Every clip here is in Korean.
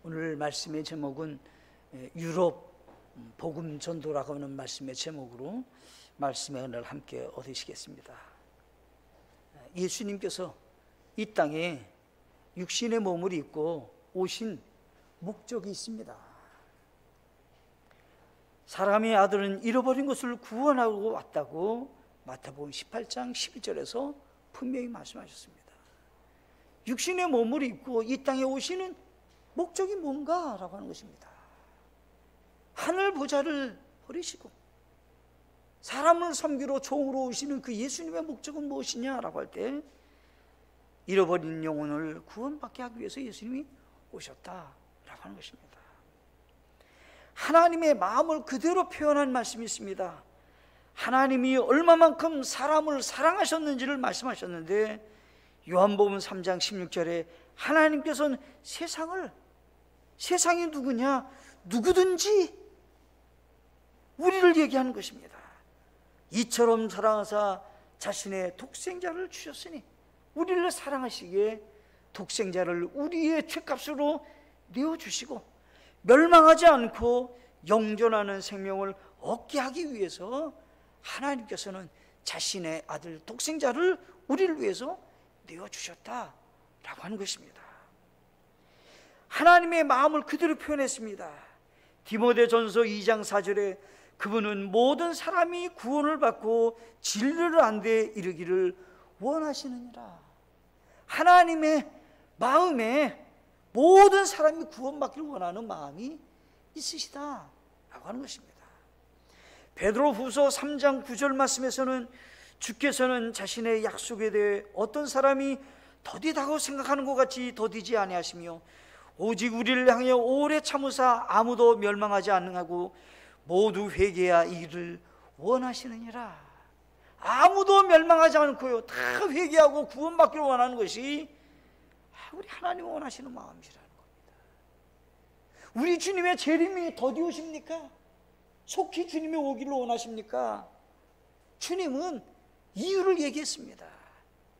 오늘 말씀의 제목은 유럽 복음 전도라고 하는 말씀의 제목으로 말씀의 은혜를 함께 얻으시겠습니다. 예수님께서 이 땅에 육신의 몸을 입고 오신 목적이 있습니다. 사람의 아들은 잃어버린 것을 구원하고 왔다고 마태복음 18장 12절에서 분명히 말씀하셨습니다. 육신의 몸을 입고 이 땅에 오시는 목적이 뭔가라고 하는 것입니다. 하늘 보좌를 버리시고 사람을 섬기러 종으로 오시는 그 예수님의 목적은 무엇이냐라고 할 때 잃어버린 영혼을 구원받게 하기 위해서 예수님이 오셨다라고 하는 것입니다. 하나님의 마음을 그대로 표현한 말씀이 있습니다. 하나님이 얼마만큼 사람을 사랑하셨는지를 말씀하셨는데 요한복음 3장 16절에 하나님께서는 세상이 누구냐? 누구든지 우리를 얘기하는 것입니다. 이처럼 사랑하사 자신의 독생자를 주셨으니 우리를 사랑하시기에 독생자를 우리의 죄값으로 내어주시고 멸망하지 않고 영존하는 생명을 얻게 하기 위해서 하나님께서는 자신의 아들 독생자를 우리를 위해서 내어주셨다라고 하는 것입니다. 하나님의 마음을 그대로 표현했습니다. 디모데전서 2장 4절에 그분은 모든 사람이 구원을 받고 진리를 안 데 이르기를 원하시느니라. 하나님의 마음에 모든 사람이 구원받기를 원하는 마음이 있으시다라고 하는 것입니다. 베드로후서 3장 9절 말씀에서는 주께서는 자신의 약속에 대해 어떤 사람이 더디다고 생각하는 것 같이 더디지 아니하시며 오직 우리를 향하여 오래 참으사 아무도 멸망하지 않느냐고 모두 회개해야 이를 원하시느니라. 아무도 멸망하지 않고요 다 회개하고 구원받기를 원하는 것이 우리 하나님 원하시는 마음이라는 겁니다. 우리 주님의 재림이 더디오십니까? 속히 주님이 오기를 원하십니까? 주님은 이유를 얘기했습니다.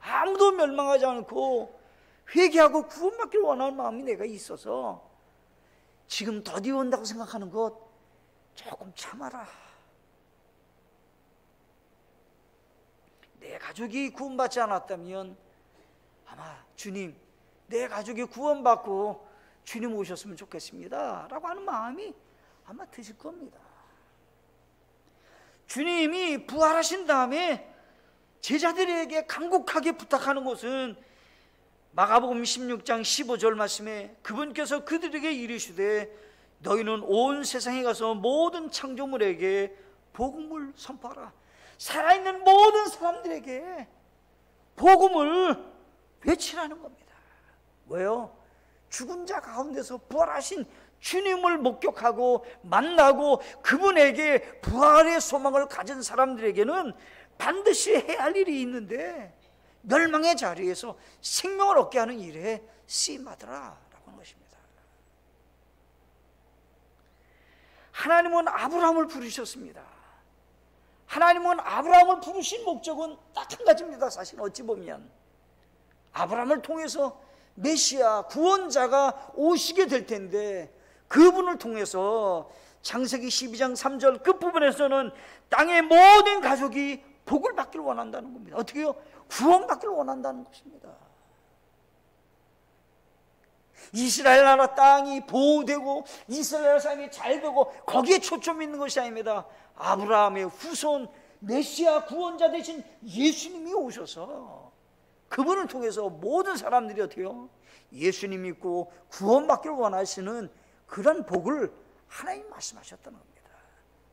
아무도 멸망하지 않고 회개하고 구원받기를 원하는 마음이 내가 있어서 지금 더디 온다고 생각하는 것 조금 참아라. 내 가족이 구원받지 않았다면 아마 주님 내 가족이 구원받고 주님 오셨으면 좋겠습니다 라고 하는 마음이 아마 드실 겁니다. 주님이 부활하신 다음에 제자들에게 간곡하게 부탁하는 것은 마가복음 16장 15절 말씀에 그분께서 그들에게 이르시되 너희는 온 세상에 가서 모든 창조물에게 복음을 선포하라. 살아있는 모든 사람들에게 복음을 외치라는 겁니다. 왜요? 죽은 자 가운데서 부활하신 주님을 목격하고 만나고 그분에게 부활의 소망을 가진 사람들에게는 반드시 해야 할 일이 있는데 멸망의 자리에서 생명을 얻게 하는 일에 쓰임받으라 라고 하는 것입니다. 하나님은 아브라함을 부르셨습니다. 하나님은 아브라함을 부르신 목적은 딱 한 가지입니다. 사실 어찌 보면 아브라함을 통해서 메시아 구원자가 오시게 될 텐데 그분을 통해서 창세기 12장 3절 끝부분에서는 땅의 모든 가족이 복을 받기를 원한다는 겁니다. 어떻게 해요? 구원받기를 원한다는 것입니다. 이스라엘 나라 땅이 보호되고 이스라엘 사람이 잘 되고 거기에 초점이 있는 것이 아닙니다. 아브라함의 후손 메시아 구원자 되신 예수님이 오셔서 그분을 통해서 모든 사람들이 어떻게 해요? 예수님 믿고 구원받기를 원하시는 그런 복을 하나님 말씀하셨다는 겁니다.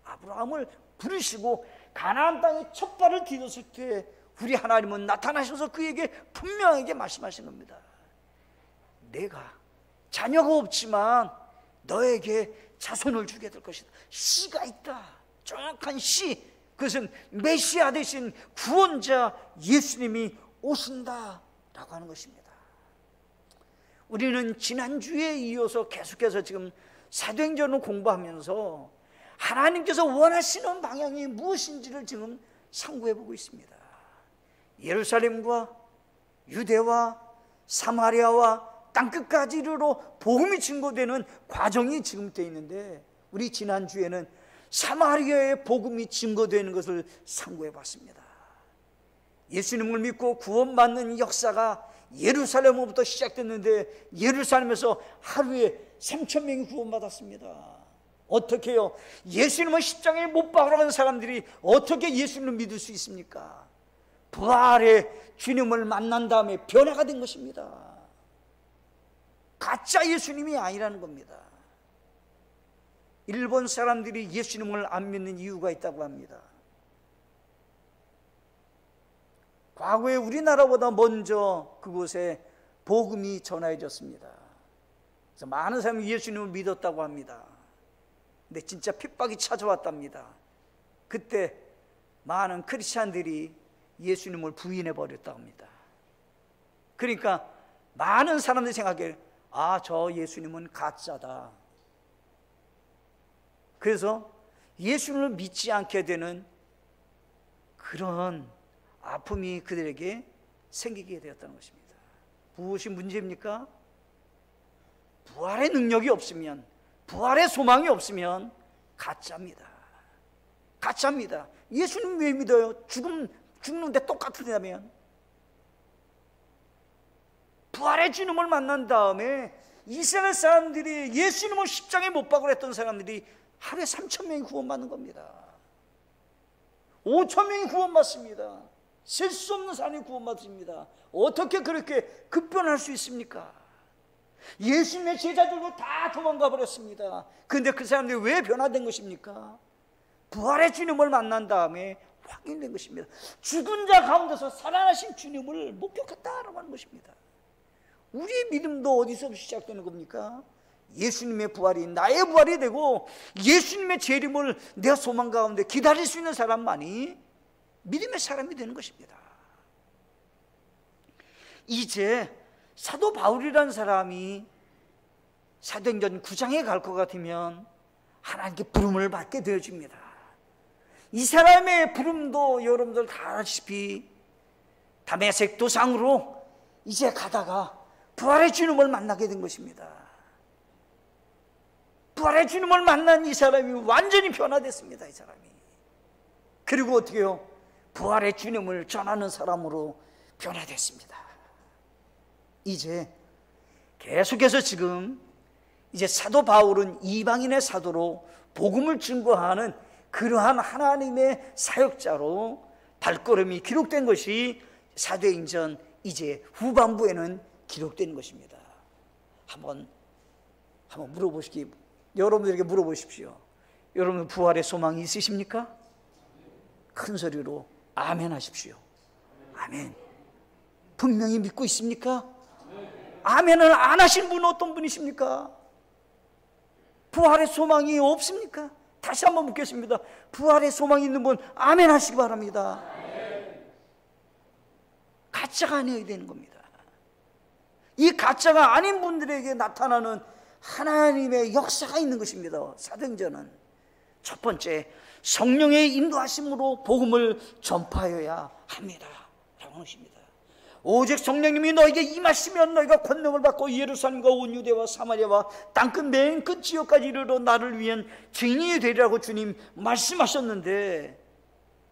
아브라함을 부르시고 가나안 땅에 첫 발을 디뎠을 때 우리 하나님은 나타나셔서 그에게 분명하게 말씀하신 겁니다. 내가 자녀가 없지만 너에게 자손을 주게 될 것이다. 씨가 있다. 정확한 씨, 그것은 메시아 되신 구원자 예수님이 오신다라고 하는 것입니다. 우리는 지난주에 이어서 계속해서 지금 사도행전을 공부하면서 하나님께서 원하시는 방향이 무엇인지를 지금 상고해보고 있습니다. 예루살렘과 유대와 사마리아와 땅끝까지 이르러 복음이 증거되는 과정이 지금 되어 있는데, 우리 지난주에는 사마리아의 복음이 증거되는 것을 상고해 봤습니다. 예수님을 믿고 구원받는 역사가 예루살렘으로부터 시작됐는데, 예루살렘에서 하루에 3,000명이 구원받았습니다. 어떻게 해요? 예수님을 십자가에 못 박아간 사람들이 어떻게 예수님을 믿을 수 있습니까? 부활의 주님을 만난 다음에 변화가 된 것입니다. 가짜 예수님이 아니라는 겁니다. 일본 사람들이 예수님을 안 믿는 이유가 있다고 합니다. 과거에 우리나라보다 먼저 그곳에 복음이 전해졌습니다. 그래서 많은 사람이 예수님을 믿었다고 합니다. 근데 진짜 핍박이 찾아왔답니다. 그때 많은 크리스찬들이 예수님을 부인해 버렸다고 합니다. 그러니까 많은 사람들이 생각해요. 아, 저 예수님은 가짜다. 그래서 예수님을 믿지 않게 되는 그런 아픔이 그들에게 생기게 되었다는 것입니다. 무엇이 문제입니까? 부활의 능력이 없으면, 부활의 소망이 없으면 가짜입니다. 가짜입니다. 예수님 왜 믿어요? 죽는데 똑같으냐면. 부활의 주님을 만난 다음에 이스라엘 사람들이 예수님을 십자가에 못 박으려 했던 사람들이 하루에 3,000명이 구원받는 겁니다. 5,000명이 구원받습니다. 셀 수 없는 사람이 구원받습니다. 어떻게 그렇게 급변할 수 있습니까? 예수님의 제자들도 다 도망가 버렸습니다. 그런데 그 사람들이 왜 변화된 것입니까? 부활의 주님을 만난 다음에 확인된 것입니다. 죽은 자 가운데서 살아나신 주님을 목격했다라고 하는 것입니다. 우리의 믿음도 어디서 시작되는 겁니까? 예수님의 부활이 나의 부활이 되고 예수님의 재림을 내 소망 가운데 기다릴 수 있는 사람만이 믿음의 사람이 되는 것입니다. 이제 사도 바울이라는 사람이 사도행전 9장에 갈 것 같으면 하나님께 부름을 받게 되어집니다. 이 사람의 부름도 여러분들 다 아시다시피 다메섹 도상으로 이제 가다가 부활의 주님을 만나게 된 것입니다. 부활의 주님을 만난 이 사람이 완전히 변화됐습니다. 이 사람이. 그리고 어떻게 해요? 부활의 주님을 전하는 사람으로 변화됐습니다. 이제 계속해서 지금 이제 사도 바울은 이방인의 사도로 복음을 증거하는 그러한 하나님의 사역자로 발걸음이 기록된 것이 사도행전 이제 후반부에는 기록된 것입니다. 한번 여러분들에게 물어보십시오. 여러분 부활의 소망이 있으십니까? 큰 소리로 아멘 하십시오. 아멘. 분명히 믿고 있습니까? 아멘을 안 하신 분은 어떤 분이십니까? 부활의 소망이 없습니까? 다시 한번 묻겠습니다. 부활의 소망이 있는 분 아멘 하시기 바랍니다. 가짜가 아니어야 되는 겁니다. 이 가짜가 아닌 분들에게 나타나는 하나님의 역사가 있는 것입니다. 사도행전은 첫 번째, 성령의 인도하심으로 복음을 전파해야 합니다 라고 하는 것입니다. 오직 성령님이 너에게 임하시면 너희가 권능을 받고 예루살렘과 온 유대와 사마리아와 땅끝 맨 끝 지역까지 이르러 나를 위한 증인이 되리라고 주님 말씀하셨는데,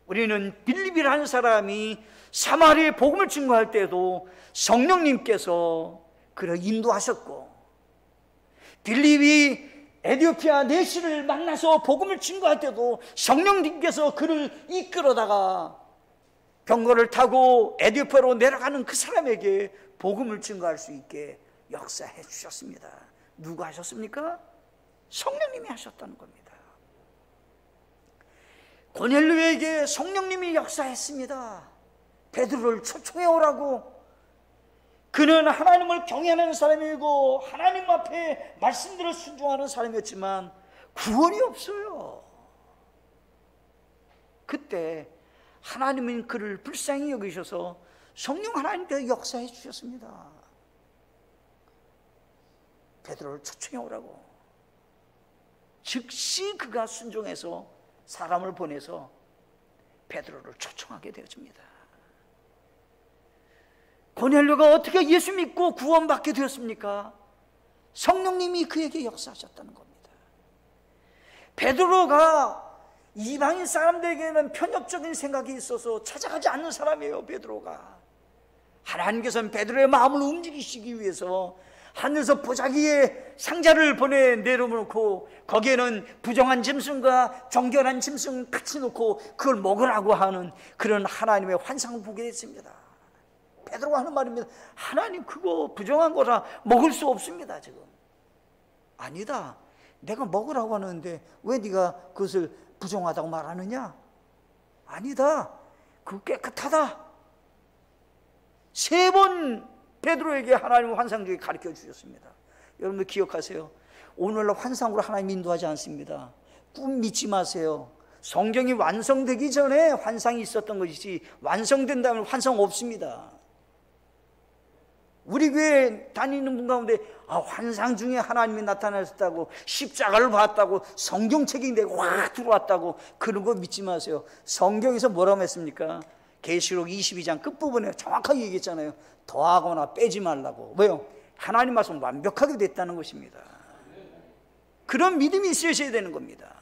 우리는 빌립이라는 사람이 사마리아의 복음을 증거할 때도 성령님께서 그를 인도하셨고, 빌립이 에티오피아 내시를 만나서 복음을 증거할 때도 성령님께서 그를 이끌어다가 병거를 타고 에티오피아로 내려가는 그 사람에게 복음을 증거할 수 있게 역사해 주셨습니다. 누가 하셨습니까? 성령님이 하셨다는 겁니다. 고넬료에게 성령님이 역사했습니다. 베드로를 초청해 오라고. 그는 하나님을 경외하는 사람이고 하나님 앞에 말씀들을 순종하는 사람이었지만 구원이 없어요. 그때 하나님은 그를 불쌍히 여기셔서 성령 하나님께서 역사해 주셨습니다. 베드로를 초청해 오라고. 즉시 그가 순종해서 사람을 보내서 베드로를 초청하게 되어집니다. 고넬료가 어떻게 예수 믿고 구원받게 되었습니까? 성령님이 그에게 역사하셨다는 겁니다. 베드로가 이방인 사람들에게는 편협적인 생각이 있어서 찾아가지 않는 사람이에요. 베드로가 하나님께서는 베드로의 마음을 움직이시기 위해서 하늘에서 보자기에 상자를 보내 내려놓고 거기에는 부정한 짐승과 정결한 짐승 같이 놓고 그걸 먹으라고 하는 그런 하나님의 환상을 보게 됐습니다. 베드로가 하는 말입니다. 하나님, 그거 부정한 거라 먹을 수 없습니다. 지금 아니다, 내가 먹으라고 하는데 왜 네가 그것을 부정하다고 말하느냐? 아니다, 그거 깨끗하다. 3번 베드로에게 하나님은 환상 중에 가르쳐 주셨습니다. 여러분들 기억하세요. 오늘날 환상으로 하나님 인도하지 않습니다. 꿈 믿지 마세요. 성경이 완성되기 전에 환상이 있었던 것이지 완성된 다음에 환상 없습니다. 우리 교회 다니는 분 가운데 환상 중에 하나님이 나타나셨다고, 십자가를 봤다고, 성경책이 내가 확 들어왔다고, 그런 거 믿지 마세요. 성경에서 뭐라고 했습니까? 계시록 22장 끝부분에 정확하게 얘기했잖아요. 더하거나 빼지 말라고. 왜요? 하나님 말씀 완벽하게 됐다는 것입니다. 그런 믿음이 있으셔야 되는 겁니다.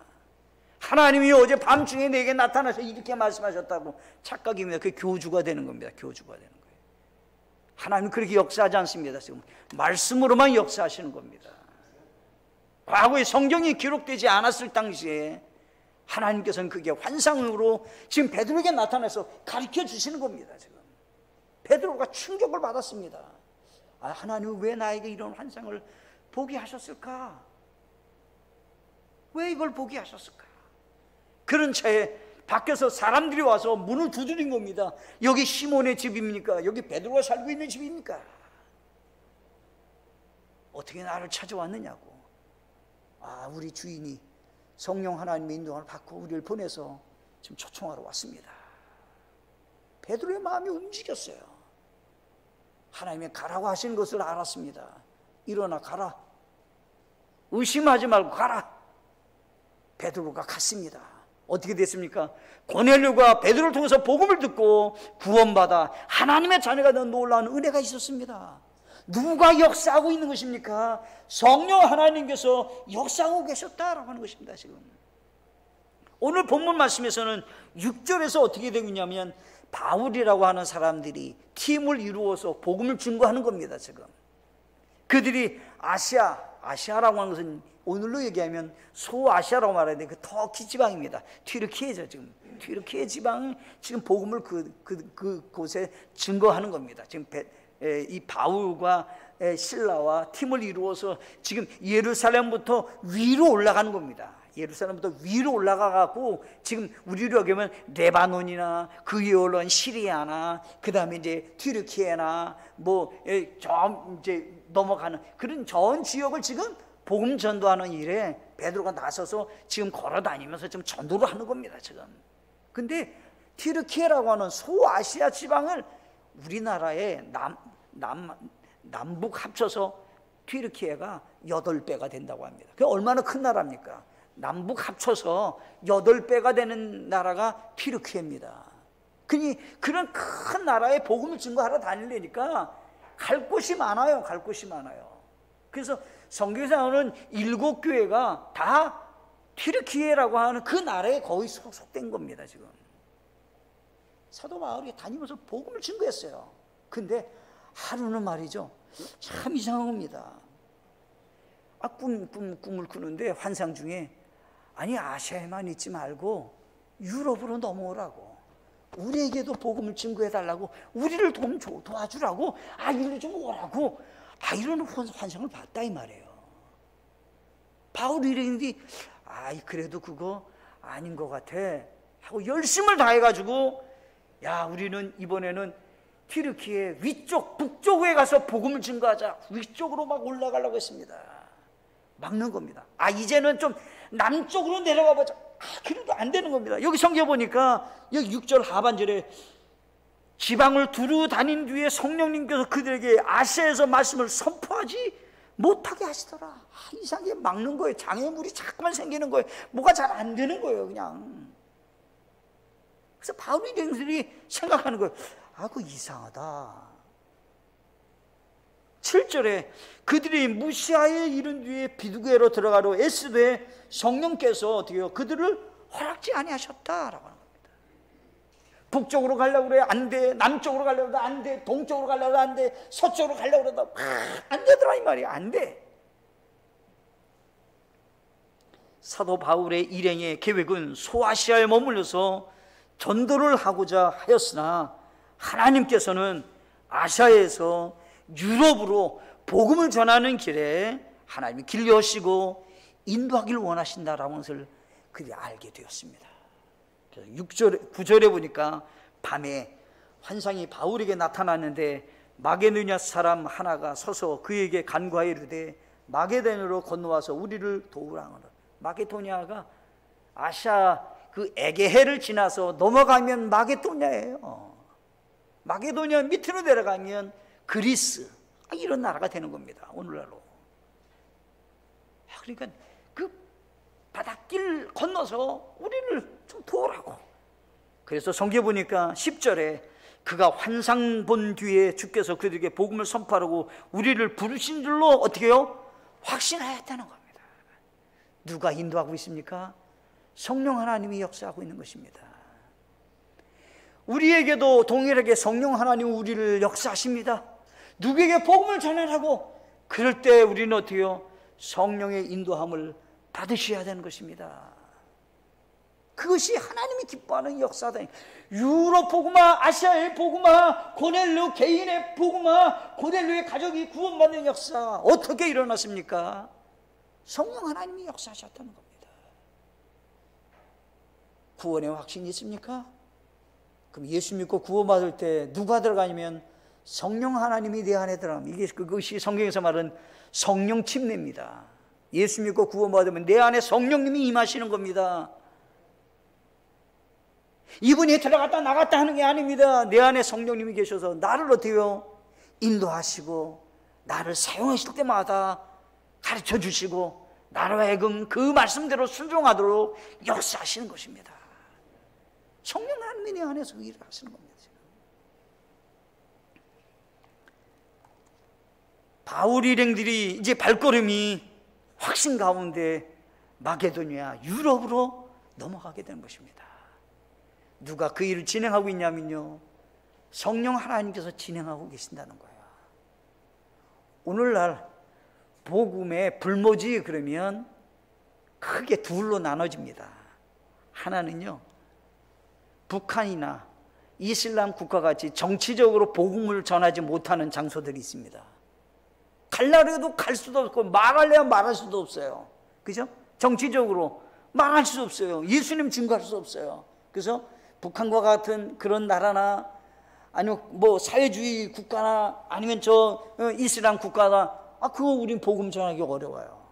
하나님이 어제 밤중에 내게 나타나서 이렇게 말씀하셨다고 착각이면 그게 교주가 되는 겁니다. 교주가 되는 거예요. 하나님은 그렇게 역사하지 않습니다. 지금 말씀으로만 역사하시는 겁니다. 과거에 성경이 기록되지 않았을 당시에 하나님께서는 그게 환상으로 지금 베드로에게 나타나서 가르쳐 주시는 겁니다. 지금 베드로가 충격을 받았습니다. 하나님은 왜 나에게 이런 환상을 보게 하셨을까? 왜 이걸 보게 하셨을까? 그런 차에 밖에서 사람들이 와서 문을 두드린 겁니다. 여기 시몬의 집입니까? 여기 베드로가 살고 있는 집입니까? 어떻게 나를 찾아왔느냐고. 우리 주인이 성령 하나님의 인도를 받고 우리를 보내서 지금 초청하러 왔습니다. 베드로의 마음이 움직였어요. 하나님이 가라고 하시는 것을 알았습니다. 일어나 가라. 의심하지 말고 가라. 베드로가 갔습니다. 어떻게 됐습니까? 고넬료가 베드로를 통해서 복음을 듣고 구원받아 하나님의 자녀가 된 놀라운 은혜가 있었습니다. 누가 역사하고 있는 것입니까? 성령 하나님께서 역사하고 계셨다라고 하는 것입니다. 지금 오늘 본문 말씀에서는 6절에서 어떻게 되고 있냐면 바울이라고 하는 사람들이 팀을 이루어서 복음을 증거하는 겁니다. 지금 그들이 아시아라고 하는 것은 오늘로 얘기하면 소아시아라고 말하는데 그 터키 지방입니다. 튀르키예죠. 지금 튀르키예 지방 지금 복음을 그곳에 증거하는 겁니다. 지금 이 바울과 실라와 팀을 이루어서 지금 예루살렘부터 위로 올라가는 겁니다. 예루살렘부터 위로 올라가갖고 지금 우리로 여기면 레바논이나 그 위에 올라온 시리아나 그 다음에 이제 튀르키예나 이제 넘어가는 그런 전 지역을 지금 복음 전도하는 일에 베드로가 나서서 지금 걸어 다니면서 지금 전도를 하는 겁니다. 지금 근데 튀르키예라고 하는 소아시아 지방을 우리나라의 남북 합쳐서 튀르키예가 8배가 된다고 합니다. 그게 얼마나 큰 나라입니까? 남북 합쳐서 8배가 되는 나라가 튀르키예입니다. 그런 큰 나라에 복음을 증거하러 다니려니까 갈 곳이 많아요. 갈 곳이 많아요. 그래서 성경에서 나오는 7교회가 다 튀르키예라고 하는 그 나라에 거의 소속된 겁니다. 지금 사도 바울이 다니면서 복음을 증거했어요. 근데 하루는 말이죠, 참 이상한 겁니다. 꿈을 꾸는데 환상 중에 아시아에만 있지 말고 유럽으로 넘어오라고, 우리에게도 복음을 증거해달라고, 우리를 좀 도와주라고, 이리로 좀 오라고, 이런 환상을 봤다 이 말이에요. 바울이 이랬는데 그래도 그거 아닌 것 같아 하고 열심을 다해가지고 우리는 이번에는 튀르키예 위쪽 북쪽에 가서 복음을 증거하자, 위쪽으로 막 올라가려고 했습니다. 막는 겁니다. 이제는 좀 남쪽으로 내려가 보자. 그래도 안 되는 겁니다. 여기 성경 보니까 여기 6절 하반절에 지방을 두루 다닌 뒤에 성령님께서 그들에게 아시아에서 말씀을 선포하지 못하게 하시더라. 이상하게 막는 거예요. 장애물이 자꾸만 생기는 거예요. 뭐가 잘 안 되는 거예요. 그냥. 그래서 바울이 생각하는 거예요. 그거 이상하다. 7절에 그들이 무시하에 이른 뒤에 비두게로 들어가려 애쓰되 성령께서 어떻게 해요? 그들을 허락지 아니하셨다라고 하는 겁니다. 북쪽으로 가려고 그래 안 돼. 남쪽으로 가려고 해도 안 돼. 동쪽으로 가려고 해도 안 돼. 서쪽으로 가려고 해도 안 되더라 이 말이야. 안 돼. 사도 바울의 일행의 계획은 소아시아에 머물러서 전도를 하고자 하였으나 하나님께서는 아시아에서 유럽으로 복음을 전하는 길에 하나님이 길 여시고 인도하기를 원하신다라는 것을 그들이 알게 되었습니다. 그래서 9절에 보니까 밤에 환상이 바울에게 나타났는데 마게도냐 사람 하나가 서서 그에게 간구하여 이르되 마게도냐로 건너와서 우리를 도우라 하노라. 마게도냐가 아시아 그 에게해를 지나서 넘어가면 마게도냐예요. 마게도냐 밑으로 내려가면 그리스, 이런 나라가 되는 겁니다. 오늘날로. 그러니까 그 바닷길 건너서 우리를 좀 도우라고. 그래서 성경에 보니까 10절에 그가 환상 본 뒤에 주께서 그들에게 복음을 선포하라고 우리를 부르신 줄로 어떻게 해요? 확신하였다는 겁니다. 누가 인도하고 있습니까? 성령 하나님이 역사하고 있는 것입니다. 우리에게도 동일하게 성령 하나님은 우리를 역사하십니다. 누구에게 복음을 전하라고, 그럴 때 우리는 어떻게 해요? 성령의 인도함을 받으셔야 되는 것입니다. 그것이 하나님이 기뻐하는 역사다. 유럽 복음화, 아시아의 복음화, 고넬료 개인의 복음화, 고넬료의 가족이 구원받는 역사 어떻게 일어났습니까? 성령 하나님이 역사하셨다는 겁니다. 구원의 확신이 있습니까? 그럼 예수 믿고 구원받을 때 누가 들어가냐면 성령 하나님이 내 안에 들어가면, 이게 그것이 성경에서 말하는 성령 침례입니다. 예수 믿고 구원받으면 내 안에 성령님이 임하시는 겁니다. 이분이 들어갔다 나갔다 하는 게 아닙니다. 내 안에 성령님이 계셔서 나를 어떻게 해요? 인도하시고 나를 사용하실 때마다 가르쳐 주시고 나로 하여금 그 말씀대로 순종하도록 역사하시는 것입니다. 성령 하나님이 내 안에서 일을 하시는 겁니다. 바울 일행들이 이제 발걸음이 확신 가운데 마게도냐, 유럽으로 넘어가게 되는 것입니다. 누가 그 일을 진행하고 있냐면요, 성령 하나님께서 진행하고 계신다는 거예요. 오늘날 복음의 불모지 그러면 크게 둘로 나눠집니다. 하나는요, 북한이나 이슬람 국가같이 정치적으로 복음을 전하지 못하는 장소들이 있습니다. 갈라고 해도 갈 수도 없고 말하려면 말할 수도 없어요. 그죠? 정치적으로 말할 수 없어요. 예수님 증거할 수 없어요. 그래서 북한과 같은 그런 나라나 아니면 뭐 사회주의 국가나 아니면 저 이슬람 국가나 그거 우린 복음 전하기 어려워요.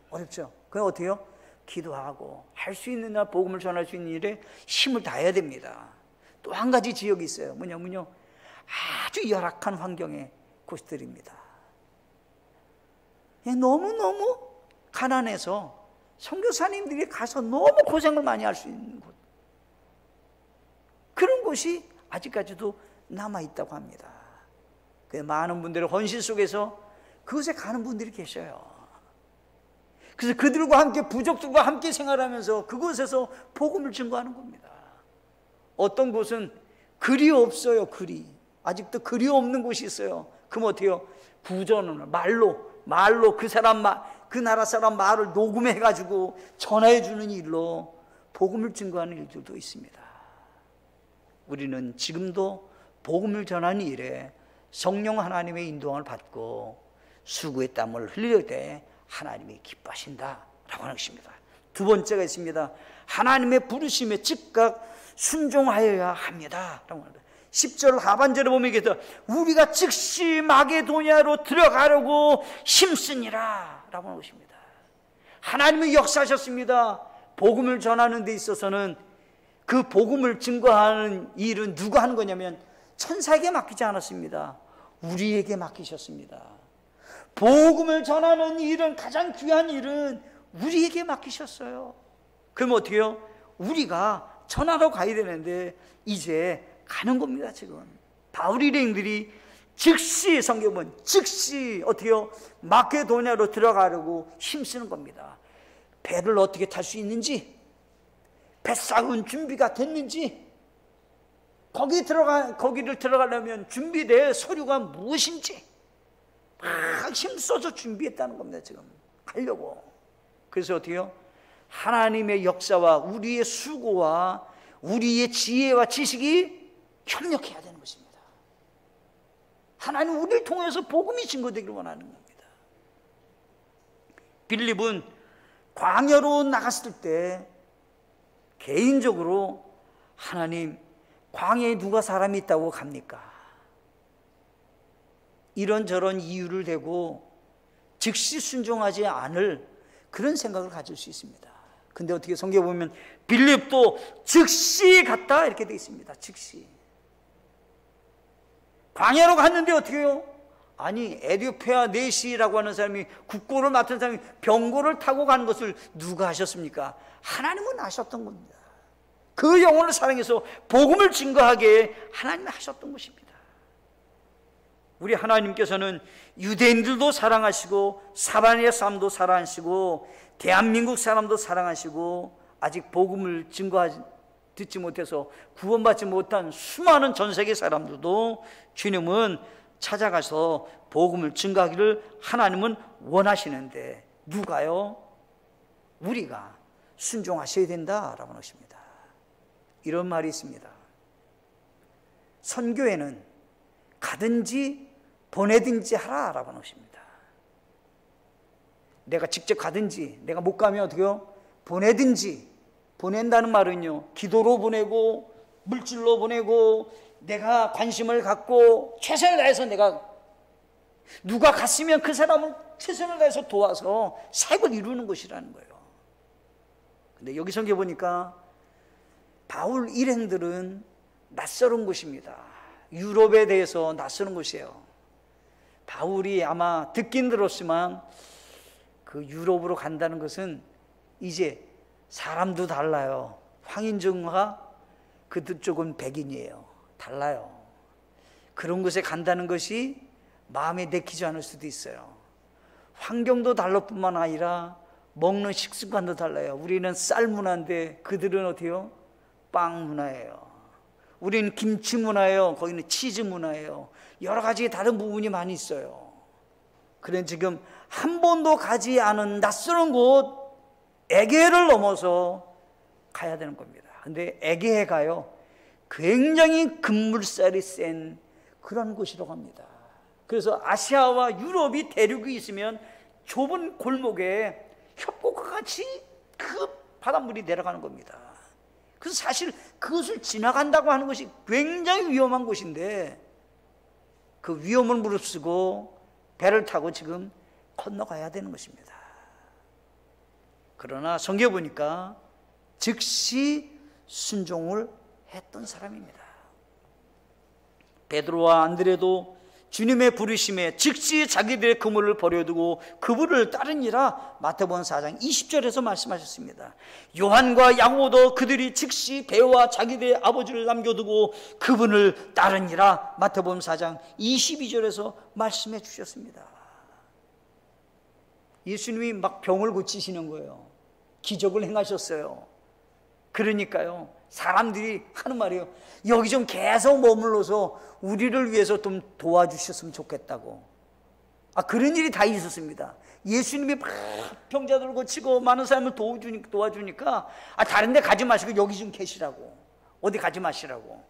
어렵죠. 그럼 어떻게 해요? 기도하고 할 수 있는 날 복음을 전할 수 있는 일에 힘을 다해야 됩니다. 또 한 가지 지역이 있어요. 뭐냐면요, 아주 열악한 환경의 곳들입니다. 너무너무 가난해서 선교사님들이 가서 너무 고생을 많이 할 수 있는 곳, 그런 곳이 아직까지도 남아있다고 합니다. 많은 분들의 헌신 속에서 그곳에 가는 분들이 계셔요. 그래서 그들과 함께, 부족들과 함께 생활하면서 그곳에서 복음을 증거하는 겁니다. 어떤 곳은 글이 없어요. 글이 아직도 글이 없는 곳이 있어요. 그럼 어떻게 해요? 구전을 말로 그 나라 사람 말을 녹음해 가지고 전해 주는 일로 복음을 증거하는 일들도 있습니다. 우리는 지금도 복음을 전하는 일에 성령 하나님의 인도함을 받고 수고의 땀을 흘릴 때 하나님이 기뻐하신다라고 하는 것입니다. 두 번째가 있습니다. 하나님의 부르심에 즉각 순종하여야 합니다라고 합니다. 10절 하반절에 보면 이게 우리가 즉시 마게도냐로 들어가려고 힘쓰니라 라고 하는 것입니다. 하나님이 역사하셨습니다. 복음을 전하는 데 있어서는 그 복음을 증거하는 일은 누가 하는 거냐면 천사에게 맡기지 않았습니다. 우리에게 맡기셨습니다. 복음을 전하는 일은, 가장 귀한 일은 우리에게 맡기셨어요. 그럼 어떻게 해요? 우리가 전하러 가야 되는데 이제 가는 겁니다. 지금 바울 일행들이 즉시 성경은 즉시 어떻게요? 마케도냐로 들어가려고 힘쓰는 겁니다. 배를 어떻게 탈 수 있는지, 뱃삭은 준비가 됐는지, 거기를 들어가려면 준비될 서류가 무엇인지 막 힘써서 준비했다는 겁니다. 지금 가려고. 그래서 어떻게요? 하나님의 역사와 우리의 수고와 우리의 지혜와 지식이 협력해야 되는 것입니다. 하나님 우리를 통해서 복음이 증거되기를 원하는 겁니다. 빌립은 광야로 나갔을 때 개인적으로 하나님, 광야에 누가 사람이 있다고 갑니까? 이런저런 이유를 대고 즉시 순종하지 않을 그런 생각을 가질 수 있습니다. 근데 어떻게 성경에 보면 빌립도 즉시 갔다 이렇게 되어 있습니다. 즉시. 광야로 갔는데 어떻게 해요? 아니, 에디오피아 네시라고 하는 사람이 국고를 맡은 사람이 병거를 타고 가는 것을 누가 하셨습니까? 하나님은 하셨던 겁니다. 그 영혼을 사랑해서 복음을 증거하게 하나님이 하셨던 것입니다. 우리 하나님께서는 유대인들도 사랑하시고 사바니아 사람도 사랑하시고 대한민국 사람도 사랑하시고 아직 복음을 듣지 못해서 구원받지 못한 수많은 전 세계 사람들도 주님은 찾아가서 복음을 증거하기를 하나님은 원하시는데 누가요? 우리가 순종하셔야 된다라고 하는 것입니다. 이런 말이 있습니다. 선교회는 가든지 보내든지 하라라고 하는 것입니다. 내가 직접 가든지 내가 못 가면 어떻게 해요? 보내든지. 보낸다는 말은요, 기도로 보내고 물질로 보내고 내가 관심을 갖고 최선을 다해서 내가 누가 갔으면 그 사람을 최선을 다해서 도와서 사역을 이루는 것이라는 거예요. 근데 여기 성경 보니까 바울 일행들은 낯설은 곳입니다. 유럽에 대해서 낯설은 곳이에요. 바울이 아마 듣긴 들었지만 그 유럽으로 간다는 것은 이제 사람도 달라요. 황인종과 그쪽은 백인이에요. 달라요. 그런 곳에 간다는 것이 마음에 내키지 않을 수도 있어요. 환경도 달라 뿐만 아니라 먹는 식습관도 달라요. 우리는 쌀 문화인데 그들은 어때요? 빵 문화예요. 우리는 김치 문화예요. 거기는 치즈 문화예요. 여러 가지 다른 부분이 많이 있어요. 그래 지금 한 번도 가지 않은 낯설은 곳 에게해를 넘어서 가야 되는 겁니다. 근데 에게해가요 굉장히 급물살이 센 그런 곳이라고 합니다. 그래서 아시아와 유럽이 대륙이 있으면 좁은 골목에 협곡과 같이 그 바닷물이 내려가는 겁니다. 그래서 사실 그것을 지나간다고 하는 것이 굉장히 위험한 곳인데 그 위험을 무릅쓰고 배를 타고 지금 건너가야 되는 것입니다. 그러나 성경에 보니까 즉시 순종을 했던 사람입니다. 베드로와 안드레도 주님의 부르심에 즉시 자기들의 그물을 버려두고 그분을 따르니라 마태복음 4장 20절에서 말씀하셨습니다. 요한과 야고보도 그들이 즉시 배와 자기들의 아버지를 남겨두고 그분을 따르니라 마태복음 4장 22절에서 말씀해 주셨습니다. 예수님이 막 병을 고치시는 거예요. 기적을 행하셨어요. 그러니까요 사람들이 하는 말이에요. 여기 좀 계속 머물러서 우리를 위해서 좀 도와주셨으면 좋겠다고. 그런 일이 다 있었습니다. 예수님이 막 병자들을 고치고 많은 사람을 도와주니까 다른 데 가지 마시고 여기 좀 계시라고. 어디 가지 마시라고.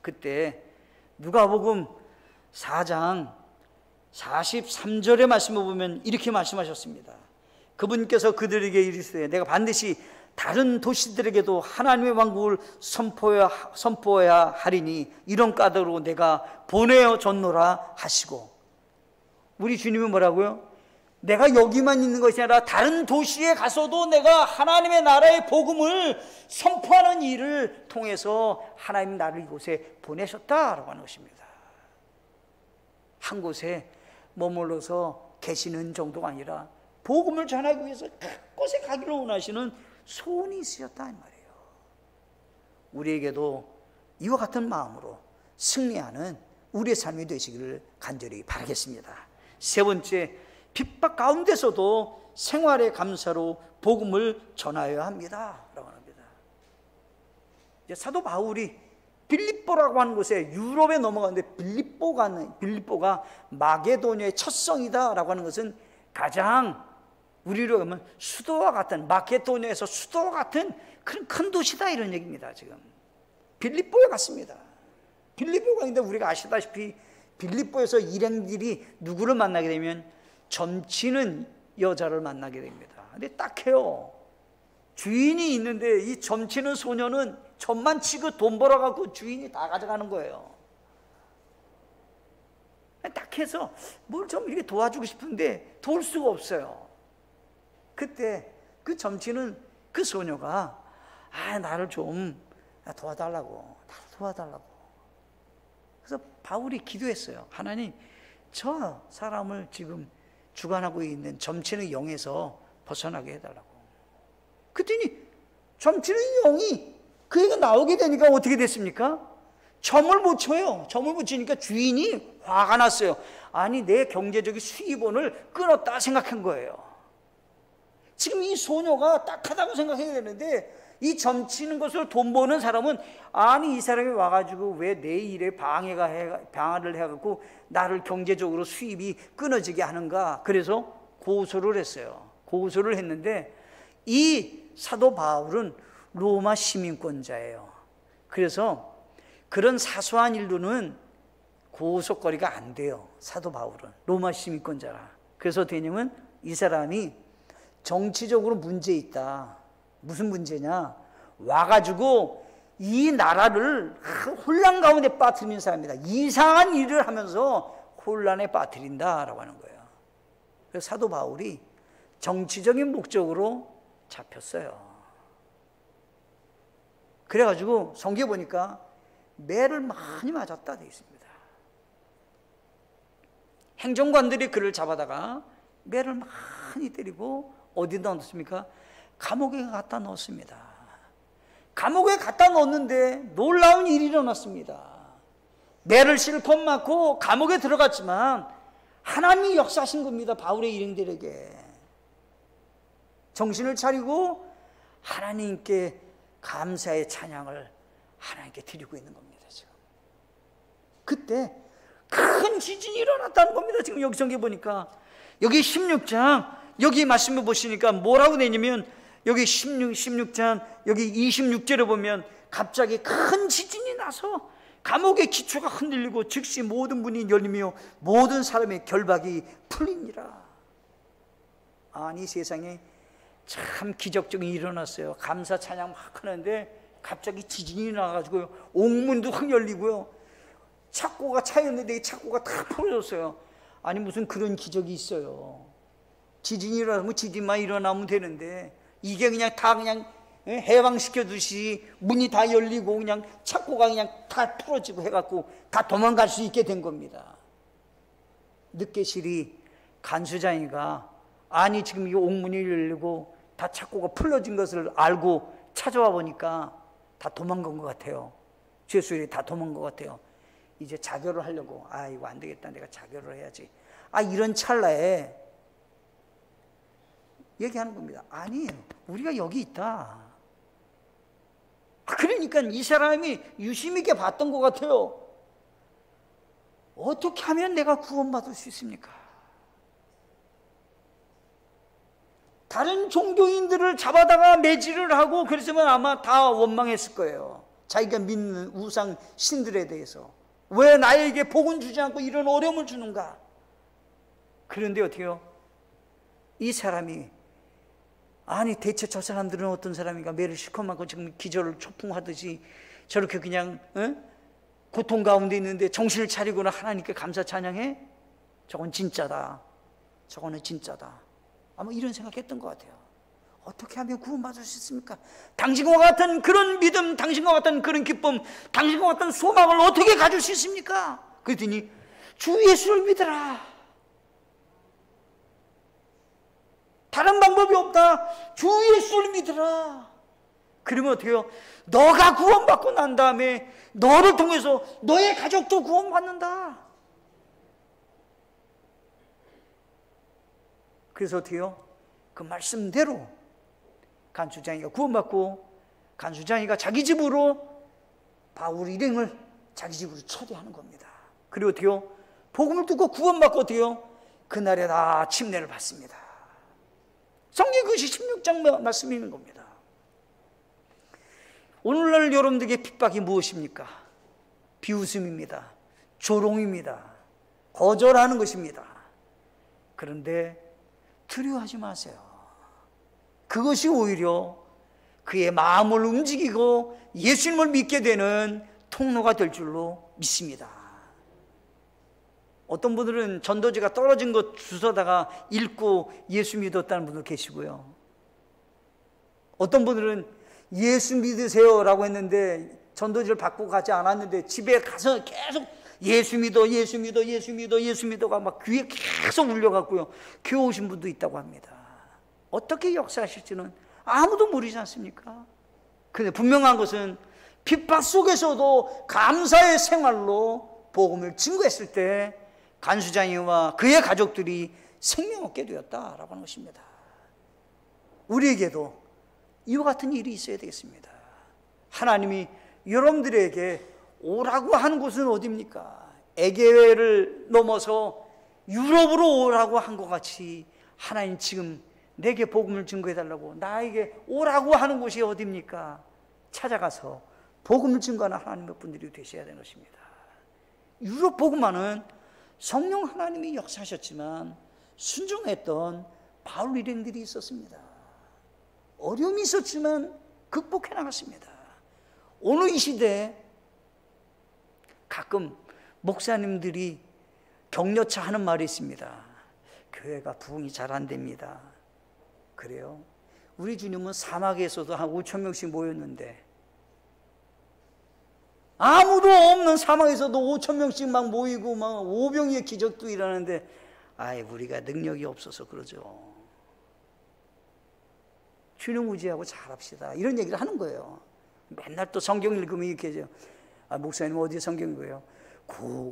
그때 누가복음 4장 43절의 말씀을 보면 이렇게 말씀하셨습니다. 그분께서 그들에게 이르시되 내가 반드시 다른 도시들에게도 하나님의 왕국을 선포해야 하리니 이런 까닭으로 내가 보내어 줬노라 하시고. 우리 주님은 뭐라고요? 내가 여기만 있는 것이 아니라 다른 도시에 가서도 내가 하나님의 나라의 복음을 선포하는 일을 통해서 하나님 나를 이곳에 보내셨다라고 하는 것입니다. 한 곳에 머물러서 계시는 정도가 아니라 복음을 전하기 위해서 그곳에 가기를 원하시는 소원이 있으셨다 이 말이에요. 우리에게도 이와 같은 마음으로 승리하는 우리의 삶이 되시기를 간절히 바라겠습니다. 세 번째, 핍박 가운데서도 생활의 감사로 복음을 전하여야 합니다 라고 합니다. 이제 사도 바울이 빌립보라고 하는 곳에 유럽에 넘어가는데, 빌립보가 마게도니아의 첫 성이다 라고 하는 것은 가장 우리로 하면 수도와 같은, 마게도니아에서 수도와 같은 그런 큰 도시다 이런 얘기입니다. 지금 빌립보에 갔습니다. 빌립보가 있는데 우리가 아시다시피 빌립보에서 일행들이 누구를 만나게 되면 점치는 여자를 만나게 됩니다. 근데 딱해요. 주인이 있는데 이 점치는 소녀는 점만 치고 돈 벌어갖고 주인이 다 가져가는 거예요. 딱해서 뭘 좀 이렇게 도와주고 싶은데 도울 수가 없어요. 그때 그 점치는 그 소녀가 나를 좀 도와달라고, 나를 도와달라고. 그래서 바울이 기도했어요. 하나님, 저 사람을 지금 주관하고 있는 점치는 영에서 벗어나게 해달라고. 그랬더니 점치는 영이 그애가 나오게 되니까 어떻게 됐습니까? 점을 못 쳐요. 점을 못 치니까 주인이 화가 났어요. 아니, 내 경제적인 수입원을 끊었다 생각한 거예요. 지금 이 소녀가 딱하다고 생각해야 되는데, 이 점치는 것으로 돈 버는 사람은 아니, 이 사람이 와가지고 왜 내 일에 방해를 해갖고 나를 경제적으로 수입이 끊어지게 하는가. 그래서 고소를 했어요. 고소를 했는데 이 사도 바울은 로마 시민권자예요. 그래서 그런 사소한 일로는 고소거리가 안 돼요. 사도 바울은 로마 시민권자라. 그래서 대령은 이 사람이 정치적으로 문제 있다. 무슨 문제냐? 와가지고 이 나라를 혼란 가운데 빠뜨리는 사람이다. 이상한 일을 하면서 혼란에 빠뜨린다라고 하는 거예요. 그래서 사도 바울이 정치적인 목적으로 잡혔어요. 그래가지고 성경에 보니까 매를 많이 맞았다 되어 있습니다. 행정관들이 그를 잡아다가 매를 많이 때리고 어디다 넣었습니까? 감옥에 갖다 넣었습니다. 감옥에 갖다 넣었는데 놀라운 일이 일어났습니다. 매를 실컷 맞고 감옥에 들어갔지만 하나님이 역사하신 겁니다. 바울의 일행들에게 정신을 차리고 하나님께 감사의 찬양을 하나님께 드리고 있는 겁니다. 지금 그때 큰 지진이 일어났다는 겁니다. 지금 여기 성경에 보니까 여기 16장 여기 말씀을 보시니까 뭐라고 되냐면 여기 16장 여기 26절에 보면 갑자기 큰 지진이 나서 감옥의 기초가 흔들리고 즉시 모든 문이 열리며 모든 사람의 결박이 풀리니라. 아니, 세상에 참 기적적인 일이 일어났어요. 감사 찬양 막 하는데 갑자기 지진이 나가지고 옥문도 확 열리고요. 착고가 차였는데 이 착고가 다 풀어졌어요. 아니, 무슨 그런 기적이 있어요. 지진이 일어나면 지진만 일어나면 되는데 이게 그냥 다 그냥 해방시켜두시 문이 다 열리고 그냥 착고가 그냥 다 풀어지고 해갖고 다 도망갈 수 있게 된 겁니다. 늦게실이 간수장이가 아니, 지금 이 옥문이 열리고 다 착고가 풀어진 것을 알고 찾아와 보니까 다 도망간 것 같아요. 죄수들이 다 도망간 것 같아요. 이제 자결을 하려고 이거 안 되겠다, 내가 자결을 해야지. 이런 찰나에 얘기하는 겁니다. 아니, 우리가 여기 있다. 그러니까 이 사람이 유심 있게 봤던 것 같아요. 어떻게 하면 내가 구원받을 수 있습니까? 다른 종교인들을 잡아다가 매질을 하고 그랬으면 아마 다 원망했을 거예요. 자기가 믿는 우상 신들에 대해서 왜 나에게 복은 주지 않고 이런 어려움을 주는가? 그런데 어떻게 해요? 이 사람이 아니, 대체 저 사람들은 어떤 사람인가? 매를 실컷 맞고 지금 기절을 초풍하듯이 저렇게 그냥 고통 가운데 있는데 정신을 차리고는 하나님께 감사 찬양해? 저건 진짜다. 저거는 진짜다. 아마 이런 생각했던 것 같아요. 어떻게 하면 구원받을 수 있습니까? 당신과 같은 그런 믿음, 당신과 같은 그런 기쁨, 당신과 같은 소망을 어떻게 가질 수 있습니까? 그랬더니 주 예수를 믿어라. 다른 방법이 없다. 주 예수를 믿어라. 그러면 어때요? 너가 구원받고 난 다음에 너를 통해서 너의 가족도 구원받는다. 그래서 어때요? 그 말씀대로 간수장이가 구원받고 간수장이가 자기 집으로 바울 일행을 자기 집으로 초대하는 겁니다. 그리고 어때요? 복음을 듣고 구원받고 어때요? 그날에 다 침례를 받습니다. 성경 그것이 16장 말씀이는 겁니다. 오늘날 여러분들에게 핍박이 무엇입니까? 비웃음입니다. 조롱입니다. 거절하는 것입니다. 그런데 두려워하지 마세요. 그것이 오히려 그의 마음을 움직이고 예수님을 믿게 되는 통로가 될 줄로 믿습니다. 어떤 분들은 전도지가 떨어진 것 주워다가 읽고 예수 믿었다는 분도 계시고요. 어떤 분들은 예수 믿으세요라고 했는데 전도지를 받고 가지 않았는데 집에 가서 계속 예수 믿어, 예수 믿어, 예수 믿어, 예수 믿어가 막 귀에 계속 울려갖고요. 교회 오신 분도 있다고 합니다. 어떻게 역사하실지는 아무도 모르지 않습니까? 근데 분명한 것은 핍박 속에서도 감사의 생활로 복음을 증거했을 때 간수장이와 그의 가족들이 생명 얻게 되었다라고 하는 것입니다. 우리에게도 이와 같은 일이 있어야 되겠습니다. 하나님이 여러분들에게 오라고 하는 곳은 어디입니까? 에게를 넘어서 유럽으로 오라고 한 것 같이 하나님 지금 내게 복음을 증거해달라고 나에게 오라고 하는 곳이 어디입니까? 찾아가서 복음을 증거하는 하나님의 분들이 되셔야 되는 것입니다. 유럽 복음화는 성령 하나님이 역사하셨지만 순종했던 바울 일행들이 있었습니다. 어려움이 있었지만 극복해 나갔습니다. 오늘 이 시대에 가끔 목사님들이 격려차 하는 말이 있습니다. 교회가 부흥이 잘 안 됩니다. 그래요? 우리 주님은 사막에서도 한 5천 명씩 모였는데 아무도 없는 사막에서도 5천 명씩 막 모이고 막 오병이의 기적도 일어나는데 아이 우리가 능력이 없어서 그러죠. 주님 의지하고 잘합시다. 이런 얘기를 하는 거예요. 맨날 또 성경 읽으면 이렇게 해요. 아, 목사님 어디 성경 읽어요?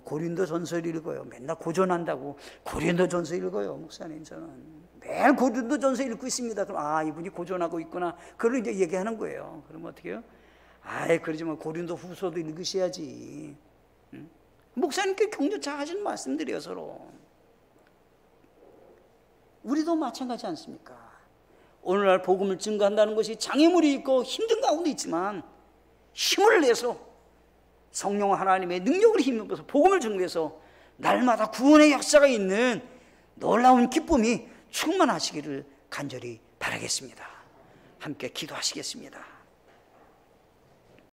고린도 전서 읽어요. 맨날 고전한다고 고린도 전서 읽어요. 목사님 저는 매일 고린도 전서 읽고 있습니다. 그럼 아 이분이 고전하고 있구나. 그걸 이제 얘기하는 거예요. 그러면 어떻게 해요? 아이 그러지만 고린도 후서도 읽으셔야지. 응? 목사님께 격려차 하시는 말씀드려요. 서로 우리도 마찬가지 않습니까? 오늘날 복음을 증거한다는 것이 장애물이 있고 힘든 가운데 있지만 힘을 내서 성령 하나님의 능력을 힘입어서 복음을 증거해서 날마다 구원의 역사가 있는 놀라운 기쁨이 충만하시기를 간절히 바라겠습니다. 함께 기도하시겠습니다.